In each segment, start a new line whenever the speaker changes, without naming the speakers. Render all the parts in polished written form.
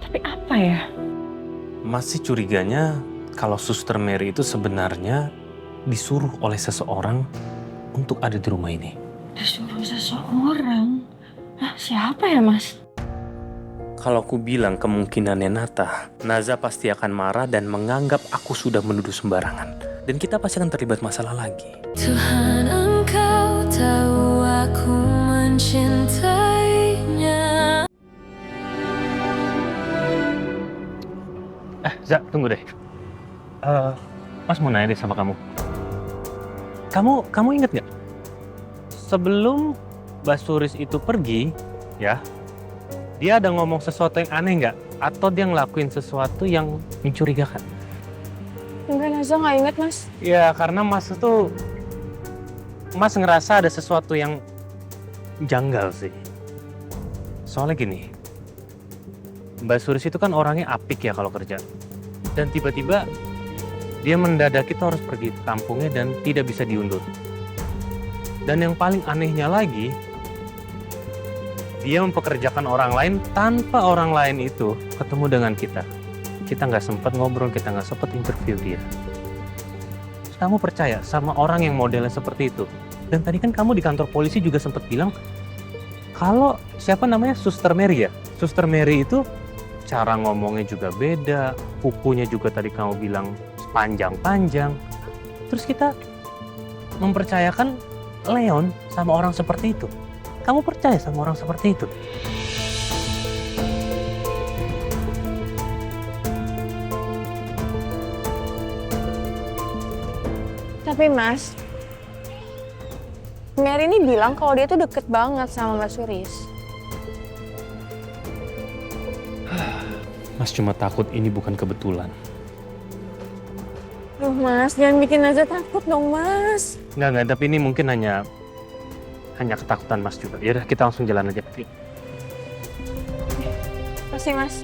Tapi apa ya?
Masih curiganya kalau Suster Mary itu sebenarnya disuruh oleh seseorang untuk ada di rumah ini.
Disuruh seseorang? Hah, siapa ya, Mas?
Kalau aku bilang kemungkinannya Naza pasti akan marah dan menganggap aku sudah menuduh sembarangan. Dan kita pasti akan terlibat masalah lagi.
Tuhan, Engkau tahu aku mencintainya.
Za, tunggu deh. Mas mau nanya deh sama kamu. Kamu inget nggak? Sebelum Basuris itu pergi, ya, dia ada ngomong sesuatu yang aneh nggak? Atau dia ngelakuin sesuatu yang mencurigakan?
Enggak, Naza nggak inget, Mas.
Ya, karena Mas ngerasa ada sesuatu yang janggal sih. Soalnya gini, Mbak Suris itu kan orangnya apik ya kalau kerja. Dan tiba-tiba dia mendadak itu harus pergi ke kampungnya dan tidak bisa diundur. Dan yang paling anehnya lagi, dia mempekerjakan orang lain tanpa orang lain itu ketemu dengan kita. Kita nggak sempat ngobrol, kita nggak sempat interview dia. Terus kamu percaya sama orang yang modelnya seperti itu? Dan tadi kan kamu di kantor polisi juga sempat bilang kalau siapa namanya Suster Mary ya? Suster Mary itu cara ngomongnya juga beda, kukunya juga tadi kamu bilang panjang-panjang. Terus kita mempercayakan Leon sama orang seperti itu. Kamu percaya sama orang seperti itu?
Tapi, Mas, Mary ini bilang kalau dia tuh deket banget sama Mbak Suris.
Mas cuma takut ini bukan kebetulan.
Duh, Mas, jangan bikin Naza takut dong, Mas.
Enggak, tapi ini mungkin hanya ketakutan Mas juga. Yaudah, kita langsung jalan aja. Yuk.
Pasti, Mas.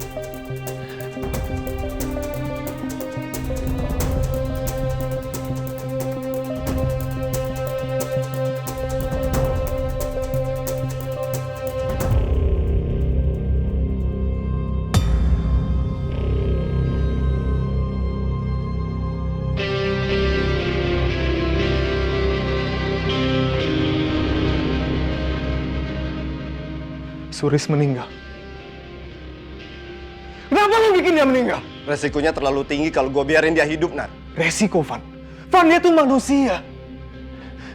Suris meninggal. Kenapa lo bikin dia meninggal?
Resikonya terlalu tinggi kalau gue biarin dia hidup, Nat.
Resiko, Van. Van, dia tuh manusia.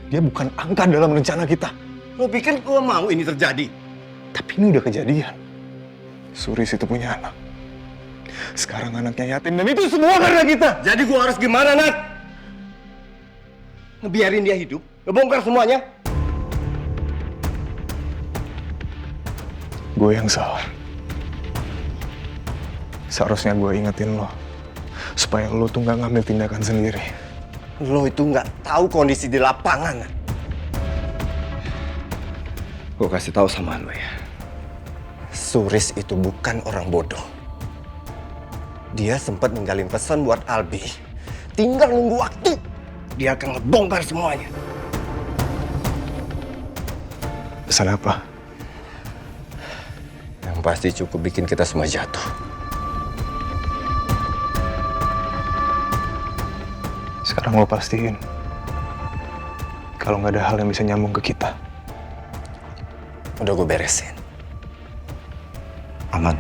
Dia bukan angka dalam rencana kita.
Lo pikir gue mau ini terjadi?
Tapi ini udah kejadian. Suris itu punya anak. Sekarang anaknya yatim dan itu semua karena kita.
Jadi gue harus gimana, Nat? Ngebiarin dia hidup? Ngebongkar semuanya?
Gue yang salah. Seharusnya gue ingetin lo. Supaya lo tuh gak ngambil tindakan sendiri.
Lo itu nggak tahu kondisi di lapangan, Nat. Gue kasih tahu sama lo ya. Suris itu bukan orang bodoh. Dia sempat ninggalin pesan buat Albi. Tinggal nunggu waktu. Dia akan ngebongkar semuanya.
Pesan apa?
Yang pasti cukup bikin kita semua jatuh.
Sekarang lo pastiin. Kalau nggak ada hal yang bisa nyambung ke kita.
Udah gue beresin. Aman.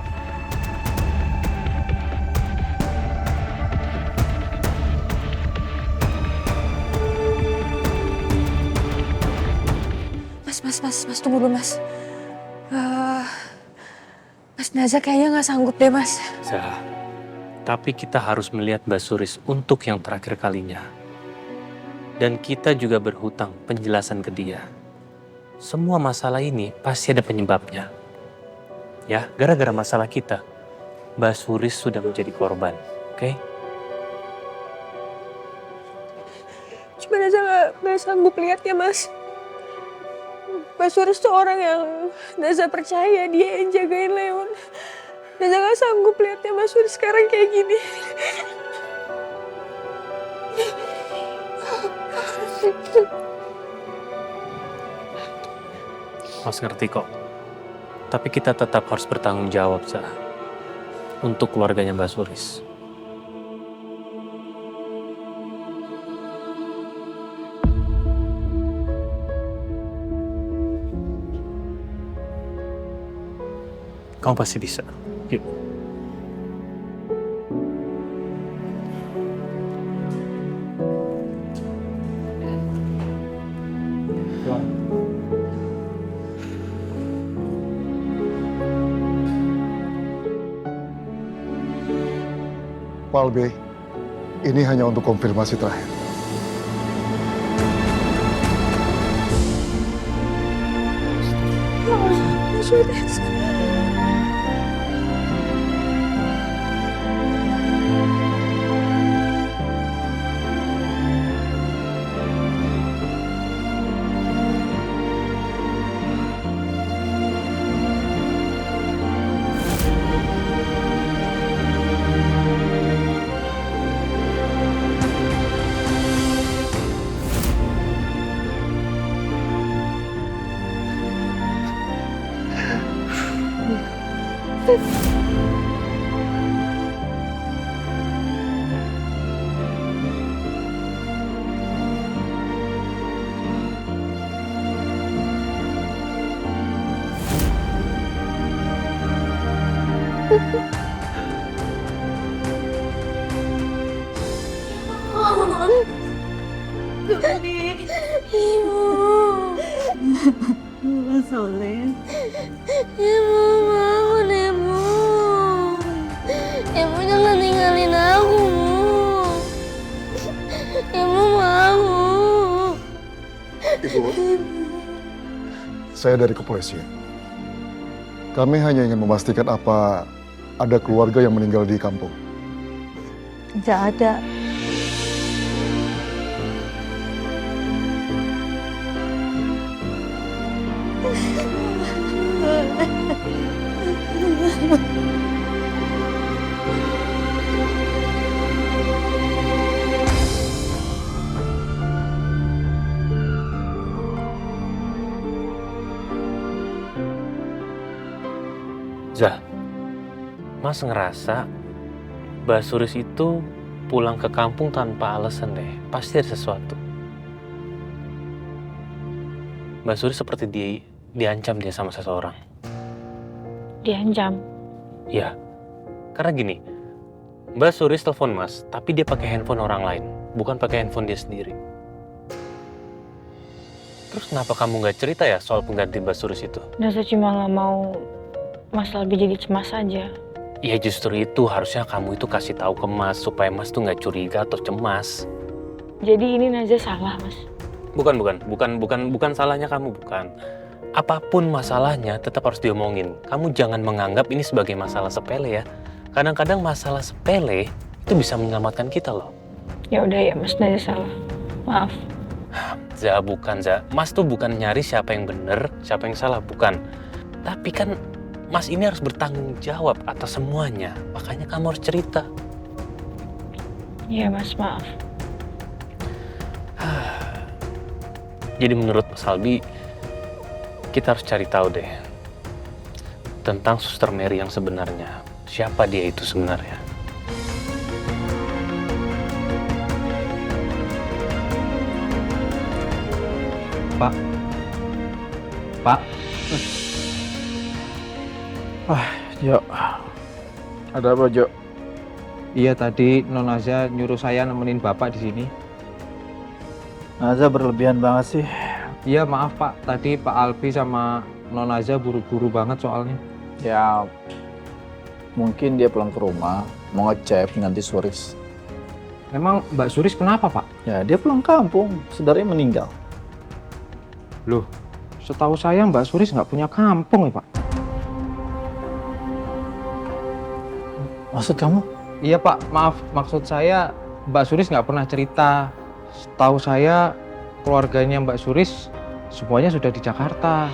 Mas, tunggu dulu, Mas. Mas Naza kayaknya nggak sanggup deh, Mas.
Tapi kita harus melihat Mbak Suris untuk yang terakhir kalinya. Dan kita juga berhutang penjelasan ke dia. Semua masalah ini pasti ada penyebabnya. Ya, gara-gara masalah kita, Mbak Suris sudah menjadi korban. Oke?
Cuma Naza nggak sanggup lihatnya, Mas. Mbak Suris tuh orang yang Naza percaya dia yang jagain Leon. Naza gak sanggup lihatnya Mbak Suris sekarang kayak gini.
Mas ngerti kok. Tapi kita tetap harus bertanggung jawab, Zah. untuk keluarganya Mbak Suris. Kamu pasti bisa. Yuk.
Pak Albi, ini hanya untuk konfirmasi terakhir.
Mas Suris.
Ibu Soleh. Ibu bangun, Ibu. Ibu jangan tinggalin aku. Ibu mau.
Ibu, saya dari kepolisian. Kami hanya ingin memastikan apa ada keluarga yang meninggal di kampung.
Nggak ada.
Zah, Mas ngerasa Mbak Suris itu pulang ke kampung tanpa alasan deh. Pasti ada sesuatu. Mbak Suris seperti diancam dia sama seseorang.
Diancam.
Ya, karena gini, Mbak Suris telepon Mas, tapi dia pakai handphone orang lain, bukan pakai handphone dia sendiri. Terus kenapa kamu nggak cerita ya soal pengganti Mbak Suris itu?
Nasa cuma nggak mau Mas Albi jadi cemas saja.
Ya justru itu harusnya kamu itu kasih tahu ke Mas supaya Mas tuh nggak curiga atau cemas.
Jadi ini Naza salah, Mas.
Bukan salahnya kamu, bukan. Apapun masalahnya tetap harus diomongin. Kamu jangan menganggap ini sebagai masalah sepele ya. Kadang-kadang masalah sepele itu bisa menyelamatkan kita loh.
Ya udah ya, Mas, Naza salah. Maaf.
Bukan. Mas tuh bukan nyari siapa yang benar, siapa yang salah, bukan. Tapi kan Mas ini harus bertanggung jawab atas semuanya. Makanya kamu harus cerita.
Iya, Mas, maaf.
Jadi menurut Mas Albi, kita harus cari tahu deh tentang Suster Mary yang sebenarnya. Siapa dia itu sebenarnya?
Pak. Jo. Ada apa, Jo?
Iya, tadi Non Naza nyuruh saya nemenin Bapak di sini.
Naza berlebihan banget sih.
Iya, maaf Pak. Tadi Pak Albi sama Non Naza buru-buru banget soalnya.
Ya, mungkin dia pulang ke rumah, mau ngecek pengganti Suris.
Emang Mbak Suris kenapa, Pak?
Ya, dia pulang kampung, saudaranya meninggal.
Loh, setahu saya Mbak Suris nggak punya kampung ya, Pak?
Maksud kamu?
Iya, Pak. Maaf, maksud saya Mbak Suris nggak pernah cerita. Setahu saya keluarganya Mbak Suris semuanya sudah di Jakarta.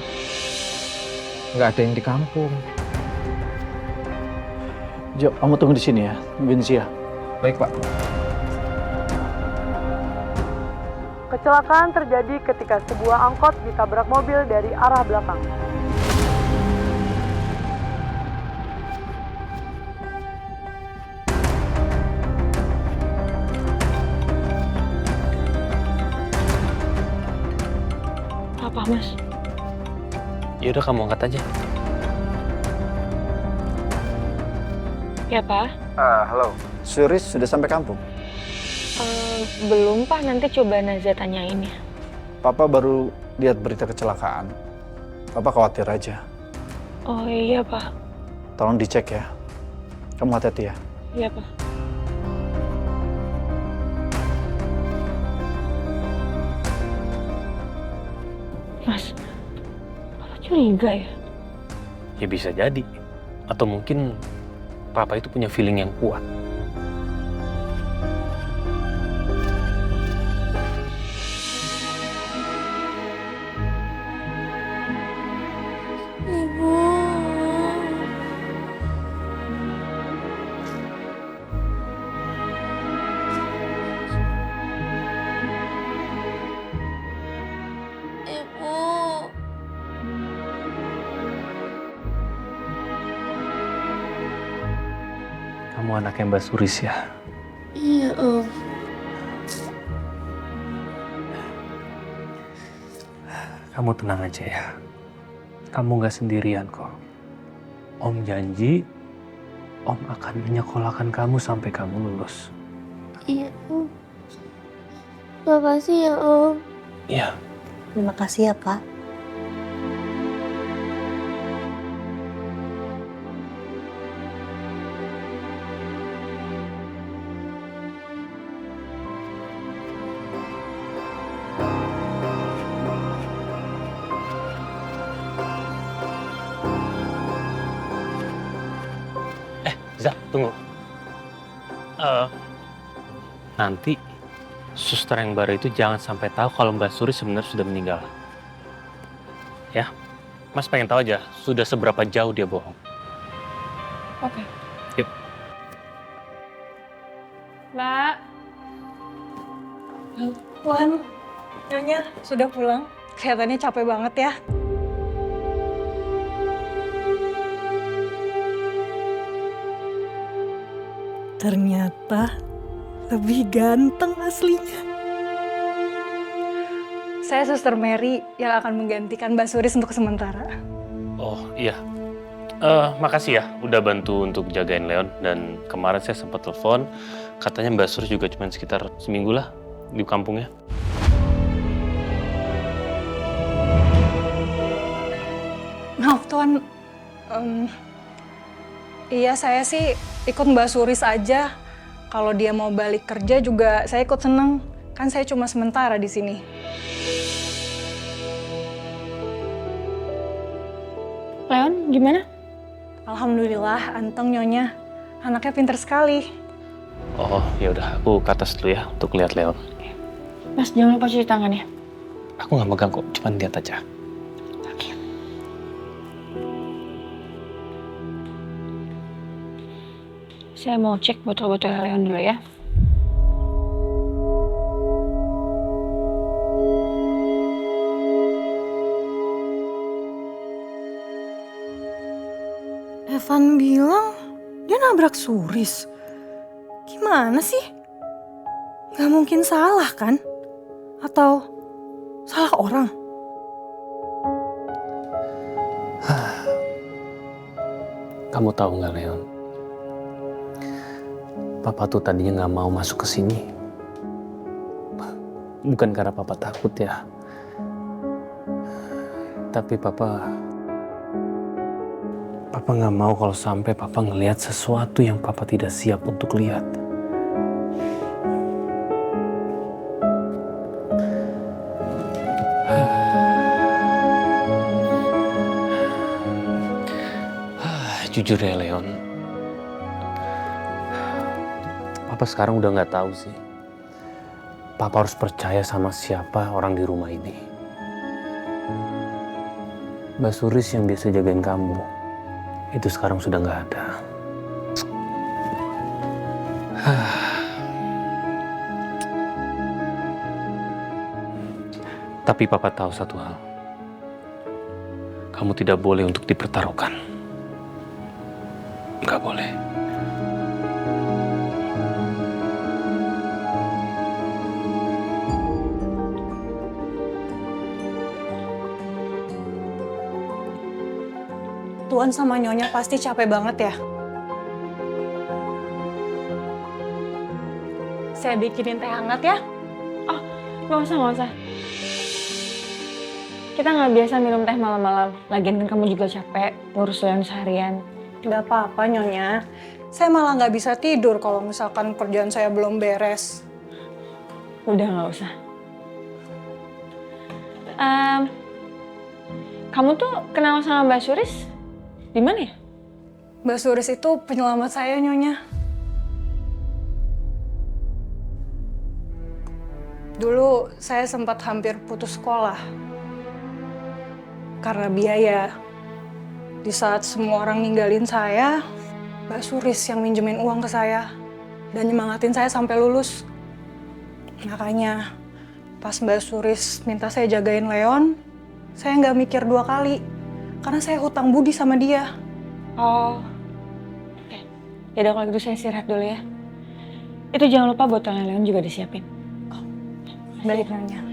Nggak ada yang di kampung.
Jo, kamu tunggu di sini ya, nungguin Zia.
Baik, Pak.
Kecelakaan terjadi ketika sebuah angkot ditabrak mobil dari arah belakang.
Mas.
Yaudah kamu angkat aja.
Ya, Pak?
Halo. Suris sudah sampai kampung?
Belum, Pak. Nanti coba Naza tanyain ya.
Papa baru lihat berita kecelakaan. Papa khawatir aja.
Oh iya, Pak.
Tolong dicek ya. Kamu hati-hati ya.
Iya, Pak. Mas, Papa curiga ya?
Ya bisa jadi. Atau mungkin papa itu punya feeling yang kuat.
Ibu. Ibu.
Kamu anaknya Mbak Suris ya?
Iya, Om.
Kamu tenang aja ya. Kamu gak sendirian kok. Om janji, Om akan menyekolahkan kamu sampai kamu lulus.
Iya, Om. Makasih ya, Om.
Iya.
Terima kasih ya, Pak.
Zak, tunggu. Nanti suster yang baru itu jangan sampai tahu kalau Mbak Suri sebenarnya sudah meninggal. Ya, Mas pengen tahu aja sudah seberapa jauh dia bohong.
Oke.
Yuk.
Mbak.
Tuhan, Nyonya sudah pulang. Kelihatannya capek banget ya.
Ternyata lebih ganteng aslinya.
Saya Suster Mary yang akan menggantikan Mbak Suris untuk sementara.
Oh iya. Makasih ya udah bantu untuk jagain Leon. Dan kemarin saya sempat telepon, katanya Mbak Suri juga cuma sekitar seminggu lah di kampungnya.
Maaf Tuan, iya saya sih ikut Mbak Suris aja. Kalau dia mau balik kerja juga saya ikut seneng. Kan saya cuma sementara di sini.
Leon, gimana?
Alhamdulillah, anteng Nyonya. Anaknya pinter sekali.
Oh ya udah, aku ke atas dulu ya untuk lihat Leon.
Mas, jangan lupa cuci tangan ya.
Aku nggak megang kok, cuma lihat aja.
Oke. Saya mau cek botol-botol Leon dulu ya.
Evan bilang dia nabrak Suris. Gimana sih? Gak mungkin salah kan? Atau salah orang?
Kamu tahu nggak Leon? Papa tuh tadinya nggak mau masuk ke sini. Bukan karena Papa takut ya. Tapi Papa nggak mau kalau sampai Papa ngelihat sesuatu yang Papa tidak siap untuk lihat. Jujur ya Leon, Papa sekarang udah nggak tahu sih. Papa harus percaya sama siapa orang di rumah ini. Mbak Suris yang biasa jagain kamu, itu sekarang sudah nggak ada. Tapi Papa tahu satu hal. Kamu tidak boleh untuk dipertaruhkan. Nggak boleh.
Wawan sama Nyonya pasti capek banget ya. Saya bikinin teh hangat ya.
Oh, nggak usah. Kita nggak biasa minum teh malam-malam. Lagian kan kamu juga capek ngurus yang seharian.
Nggak apa-apa Nyonya. Saya malah nggak bisa tidur kalau misalkan kerjaan saya belum beres.
Udah nggak usah. Kamu tuh kenal sama Mbak Suris di mana ya?
Mbak Suris itu penyelamat saya Nyonya. Dulu saya sempat hampir putus sekolah karena biaya. Di saat semua orang ninggalin saya, Mbak Suris yang minjemin uang ke saya dan nyemangatin saya sampai lulus. Makanya pas Mbak Suris minta saya jagain Leon, saya nggak mikir 2 kali karena saya hutang budi sama dia.
Oh, oke. Yaudah kalau gitu saya istirahat dulu ya. Itu jangan lupa botolnya Leon juga disiapin.
Baik Nyonya.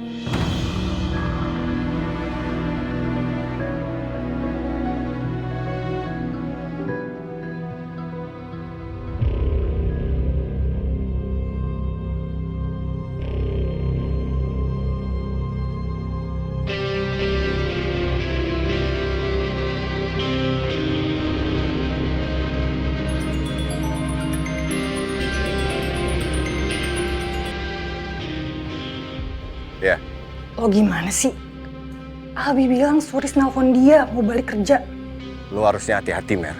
Ya.
Lo gimana sih? Albi bilang Suris nelfon dia mau balik kerja.
Lo harusnya hati-hati, Mer.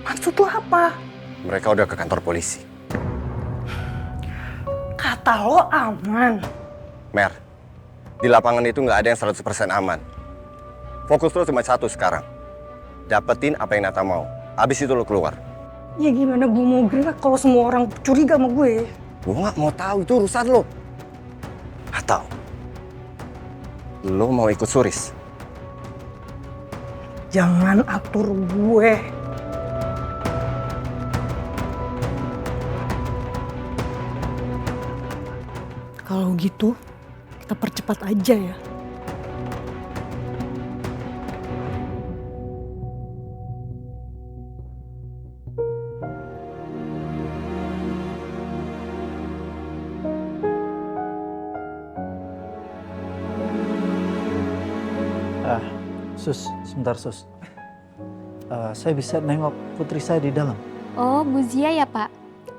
Maksud lo apa?
Mereka udah ke kantor polisi.
Kata lo aman.
Mer, di lapangan itu nggak ada yang 100% aman. Fokus lo cuma satu sekarang. Dapetin apa yang Nata mau. Abis itu lo keluar.
Ya gimana gue mau gerak kalau semua orang curiga sama gue?
Gue nggak mau tahu, itu urusan lo. Atau lo mau ikut Suris?
Jangan atur gue. Kalau gitu, kita percepat aja ya.
Sus, sebentar Sus. Saya bisa nengok putri saya di dalam.
Oh, Bu Zia ya Pak.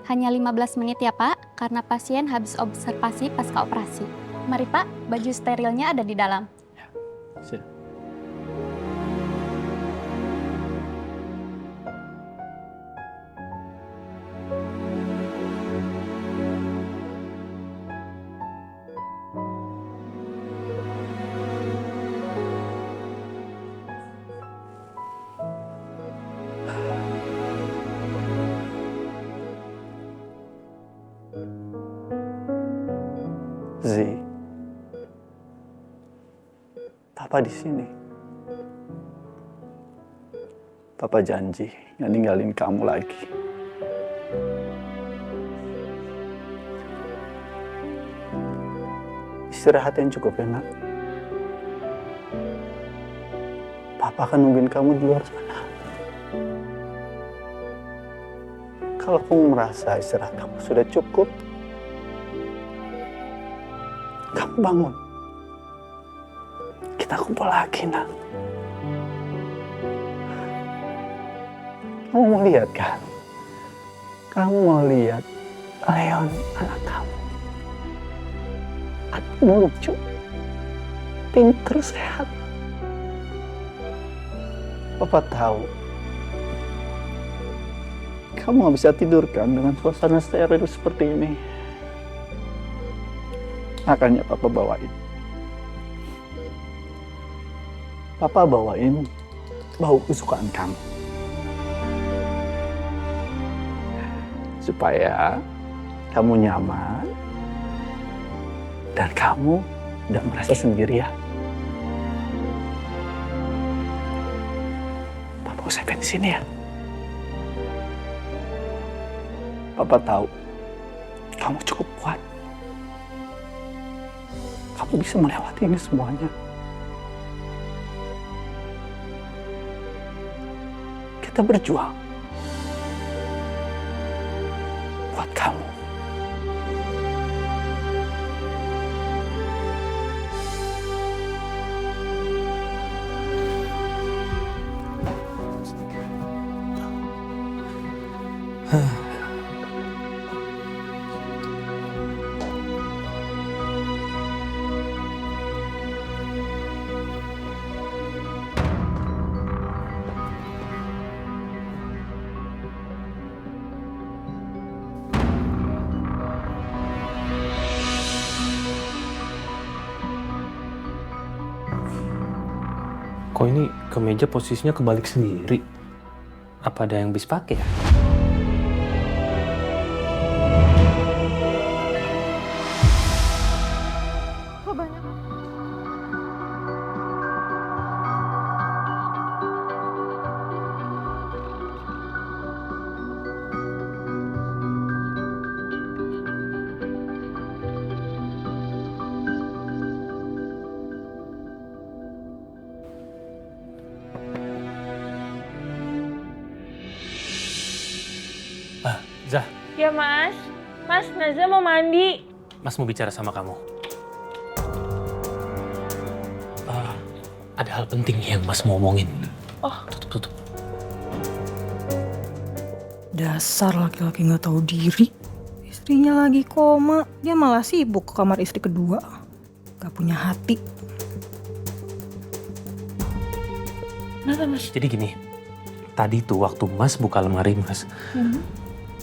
Hanya 15 menit ya Pak, karena pasien habis observasi pasca operasi. Mari Pak, baju sterilnya ada di dalam.
Siap.
Zi, Papa di sini. Papa janji nggak ninggalin kamu lagi. Istirahat yang cukup ya, Nak. Papa akan nungguin kamu di luar sana. Kalau kamu merasa istirahat kamu sudah cukup, kamu bangun. Kita kumpul lagi, Nak. Kamu mau lihat kan? Kamu mau lihat Leon, anak kamu. Anakmu lucu, pinter, sehat. Papa tahu kamu nggak bisa tidur kan dengan suasana steril seperti ini. Makanya Papa bawain. Papa bawain bau kesukaan kamu. Supaya kamu nyaman dan kamu tidak merasa sendirian. Papa usapin di sini ya. Papa tahu kamu cukup kuat. Kamu bisa melewati ini semuanya. kita berjuang buat kamu.
Kok ini kemeja posisinya kebalik sendiri? Apa ada yang habis pakai ya?
Kok banyak?
Zah,
Ya Mas, Mas Naza mau mandi.
Mas mau bicara sama kamu. Ada hal penting yang Mas mau omongin.
Oh.
Tutup.
Dasar laki-laki nggak tahu diri. Istrinya lagi koma, dia malah sibuk ke kamar istri kedua. Gak punya hati.
Kenapa Mas?
Jadi gini, tadi tuh waktu Mas buka lemari Mas,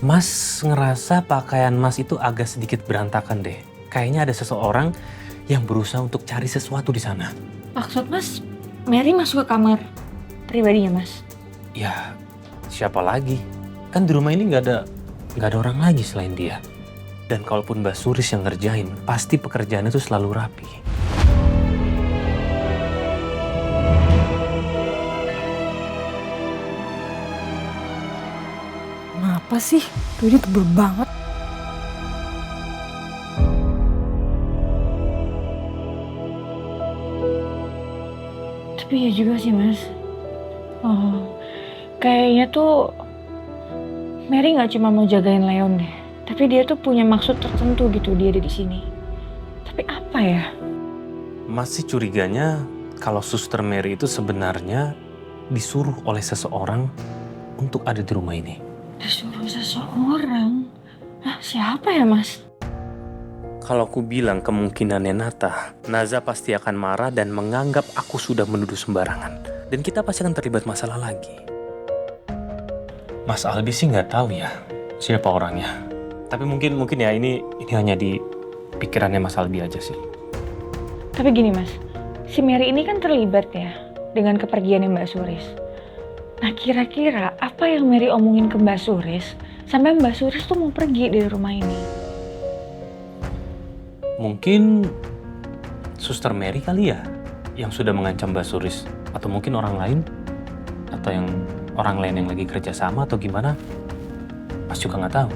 Mas ngerasa pakaian Mas itu agak sedikit berantakan deh. Kayaknya ada seseorang yang berusaha untuk cari sesuatu di sana.
Maksud Mas, Mary masuk ke kamar pribadinya Mas?
Ya, siapa lagi? Kan di rumah ini nggak ada orang lagi selain dia. Dan kalaupun Mbak Suris yang ngerjain, pasti pekerjaannya itu selalu rapi.
Kenapa sih? Tuh ini tebel banget.
Tapi ya juga sih Mas. Oh, kayaknya tuh Mary nggak cuma mau jagain Leon deh, tapi dia tuh punya maksud tertentu gitu dia ada di sini. Tapi apa ya?
Mas sih curiganya kalau Suster Mary itu sebenarnya disuruh oleh seseorang untuk ada di rumah ini.
Disuruh seseorang? Hah, siapa ya Mas?
Kalau aku bilang kemungkinannya Naza pasti akan marah dan menganggap aku sudah menuduh sembarangan. Dan kita pasti akan terlibat masalah lagi. Mas Albi sih nggak tahu ya siapa orangnya. Tapi mungkin ya ini hanya di pikirannya Mas Albi aja sih.
Tapi gini Mas, si Mary ini kan terlibat ya dengan kepergiannya Mbak Suris. Nah kira-kira apa yang Mary omongin ke Mbak Suris sampai Mbak Suris tuh mau pergi dari rumah ini?
Mungkin Suster Mary kali ya yang sudah mengancam Mbak Suris. Atau mungkin orang lain. Atau yang orang lain yang lagi kerja sama atau gimana. Mas juga nggak tahu.